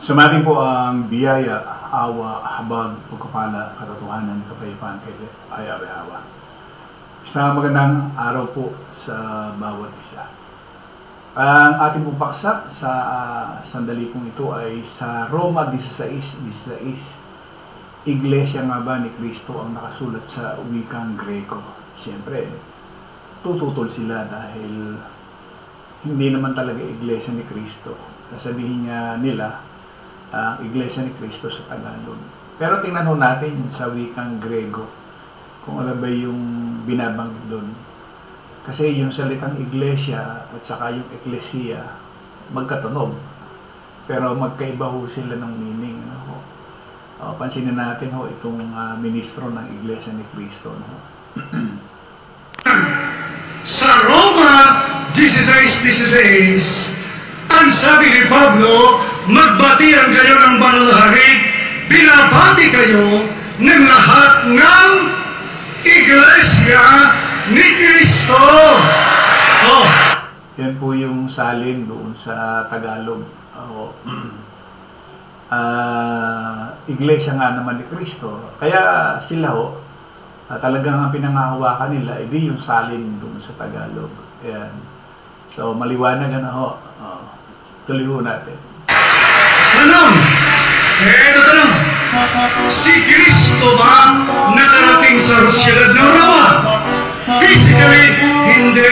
Sumating po ang biyaya, awa, habag, pagkapala, katotohanan, kapayapaan kay Ayaw-Yawa. Isang magandang araw po sa bawat isa. Ang ating pong paksa sa sandali pong ito ay sa Roma 16:16. Iglesia nga ba ni Kristo ang nakasulat sa wikang Greko? Siyempre, tututol sila dahil hindi naman talaga Iglesia ni Kristo. Sasabihin niya nila, Iglesia ni Kristo sa Tagalog. Pero tingnan ho natin yun sa wikang Grego, kung ano ba yung binabanggit doon. Kasi yung salitang Iglesia at saka yung Ecclesia, magkatunog. Pero magkaiba ho sila ng meaning. Ano? Pansinin natin ho itong ministro ng Iglesia ni Kristo. No? Sa Roma 16:16, ang sabi ni Pablo, magbatian kayo ng banal na hari, binabati kayo ng lahat ng Iglesia ni Kristo. Yan po yung salin doon sa Tagalog. Iglesia nga naman ni Kristo. Kaya sila ho, talagang ang pinangahawakan nila, edi yung salin doon sa Tagalog. Ayan. So, maliwanag na ho. Tuloy ho natin. Tanong! Ito tanong! Si Kristo ba nakarating sa siyudad ng Roma? Physically, hindi.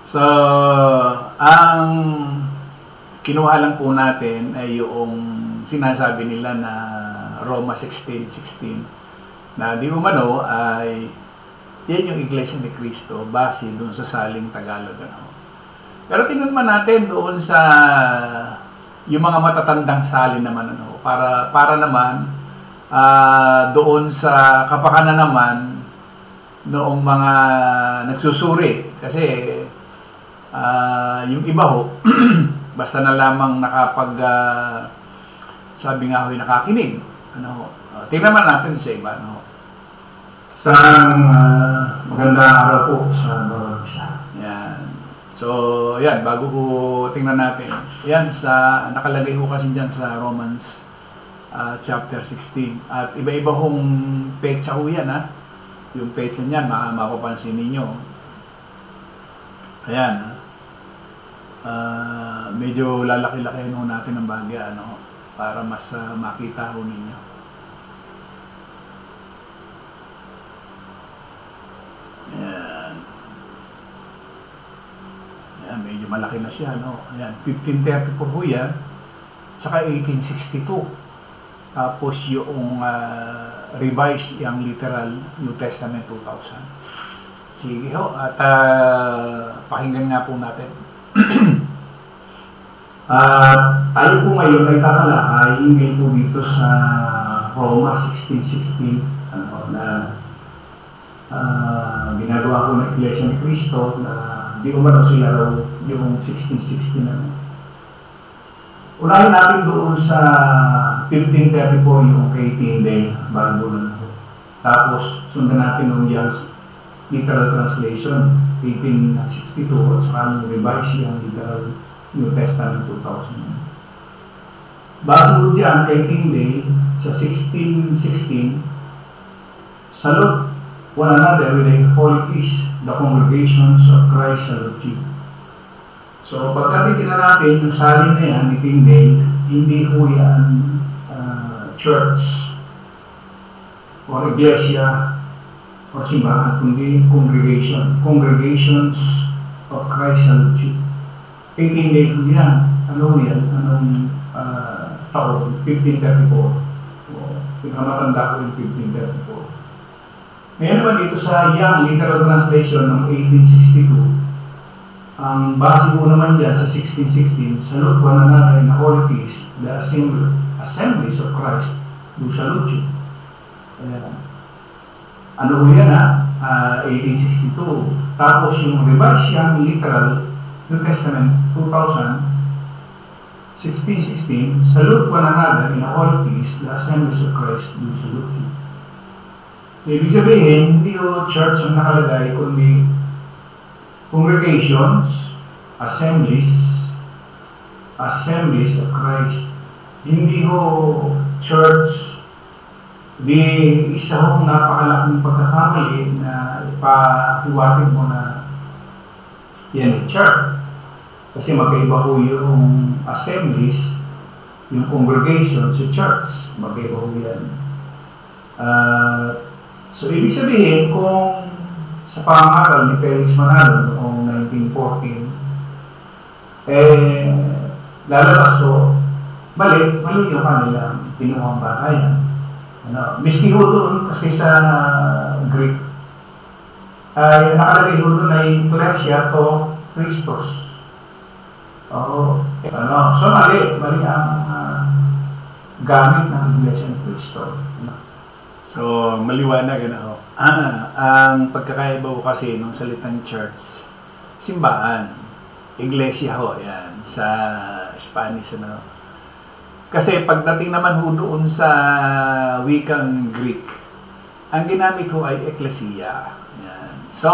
So, ang kinuha lang po natin ay yung sinasabi nila na Roma 16:16 na di umano ay yan yung Iglesia ni Kristo base doon sa saling Tagalog. Ano? Pero tingnan man natin doon sa yung mga matatandang salin naman, ano, para naman doon sa kapakanan naman noong mga nagsusuri. Kasi yung iba ho, basta na lamang sabi nga ho'y nakakinig. Ano, tingnan man natin sa iba. Ano. Sa magandang araw po sa bawat isa. Yan. So, yan, bago ko tingnan natin. Yan, nakalagay ho kasi dyan sa Romans chapter 16. At iba-iba hong petsa ho yan, ha. Yung petsa niyan, mapapansin ninyo. Ayan, medyo lalaki-lakihan ho natin ang bagya, ano, para mas makita ho ninyo. Medyo malaki na siya, no? Ayan, 1534 ho yan, tsaka 1862. Tapos yung revised, yung literal New Testament 2000. Sige ho, at pakinggan nga po natin. Tayo po ngayon ay tatalakay hinggil po dito sa Roma 16:16, ano, na ginagawa ko ng Iglesia ni Kristo na di umano sila raw yung 16:16 na. Unahin natin doon sa 1534 yung kay Tyndale, bago lang. Tapos sundan natin yung Young's literal translation 1862 at saka yung revised yung literal New Testament 2000. Base mo dyan kay Tyndale sa 16:16, salute one another with a holy kiss, the congregations of Christ salute you. So, pagkatitin na natin yung salin na yan ni Tyndale, hindi ho yan church or iglesia or simbahan, kundi congregations of Christ salute you. Kay Tyndale ho yan. Ano yan? Anong taon? 1534. Pinakamatanda ko yung 1534. Ngayon naman dito sa Young Literal Translation ng 1862, ang base mo naman dyan sa 16:16, salute one another in a holy kiss, the assemblies of Christ do salute you. Ano ho yan 1862. Tapos yung revised Young Literal New Testament 2000, 16:16, salute one another in a holy kiss, the assemblies of Christ do salute you. So, ibig sabihin, hindi o church ang nakalagay, kundi congregations, assemblies Assemblies of Christ. Hindi ho church. Di isa hong napakalaking pagkakamali na ipahiwatig mo na yan ay church. Kasi magkaiba ho yung assemblies, yung congregation sa church. Magkaiba ho yan. So, ibig sabihin, kung sa pangaral ni Felix Manalo noong 1914, lalabas ho, mali yung kanilang pinuhang batayan. Miski ho doon kasi sa Greek, nakalagay ho doon ay Iglesia to Christos. So mali ang gamit ng Iglesia ni Cristo. So, maliwanag ho. Ang pagkakaiba ho kasi nung salitang church, simbahan, iglesia ho, yan, sa Spanish, Kasi pagdating naman ho doon sa wikang Greek, ang ginamit ho ay ecclesia. Yan. So,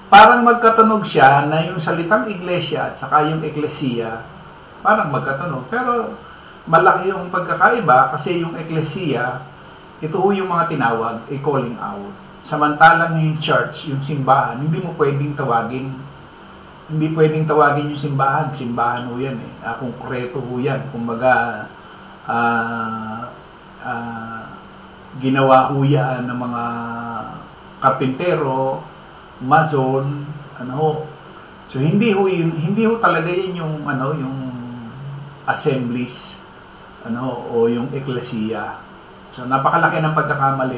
parang magkatunog siya na yung salitang iglesia at saka yung ecclesia, parang magkatunog. Pero malaki yung pagkakaiba kasi yung ecclesia, ito ho yung mga tinawag, calling out. Samantalang yung church, yung simbahan, hindi mo pwedeng tawagin. Hindi pwedeng tawagin yung simbahan. Simbahan ho yan eh. Konkreto ho yan. Kumbaga, ginawa ho yan ng mga karpintero, mason, So, hindi ho talaga yan yung, yung assemblies, o yung ecclesia. So, napakalaki ng pagkakamali.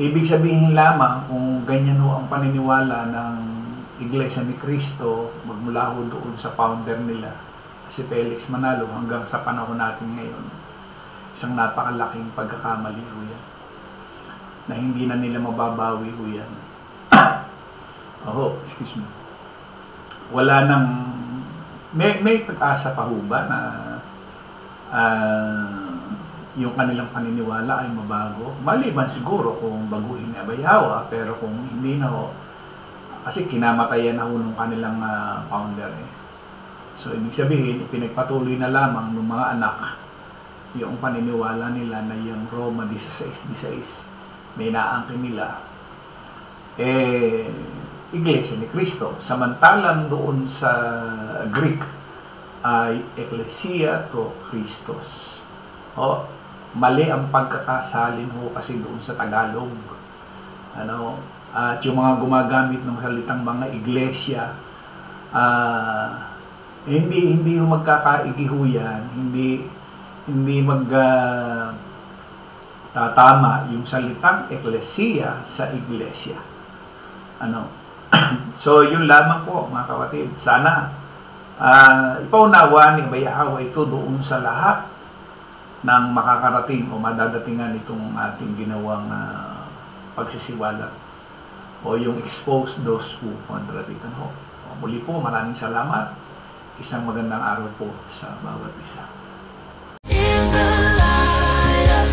Ibig sabihin lamang kung ganyan ho ang paniniwala ng Iglesia ni Cristo, magmula ho doon sa founder nila, si Felix Manalo, hanggang sa panahon natin ngayon, isang napakalaking pagkakamali ho yan. Na hindi na nila mababawi ho yan. Excuse me. Wala nang, may pag-asa pa ho ba na yung kanilang paniniwala ay mabago? Maliban siguro kung baguhin na Bayhawa, pero kung hindi na ho, kasi kinamatayan na ho nung kanilang founder eh. So, ibig sabihin, ipinagpatuloy na lamang ng mga anak yung paniniwala nila na yung Roma 16:16 may naangkin nila Iglesia ni Cristo. Samantalang doon sa Greek ay Ecclesia to Christos. Mali ang pagkakasalin ho kasi doon sa Tagalog. At yung mga gumagamit ng salitang mga iglesia, hindi ho magkakaigi ho yan, hindi tatama yung salitang ecclesia sa iglesia. So, yun lamang po mga kapatid. Sana ipaunawa ni Bayhawa ito doon sa lahat ng makakarating o madadatingan itong ating ginawang pagsisiwalat o yung expose those who contradict. Muli po, maraming salamat. Isang magandang araw po sa bawat isa. In the light of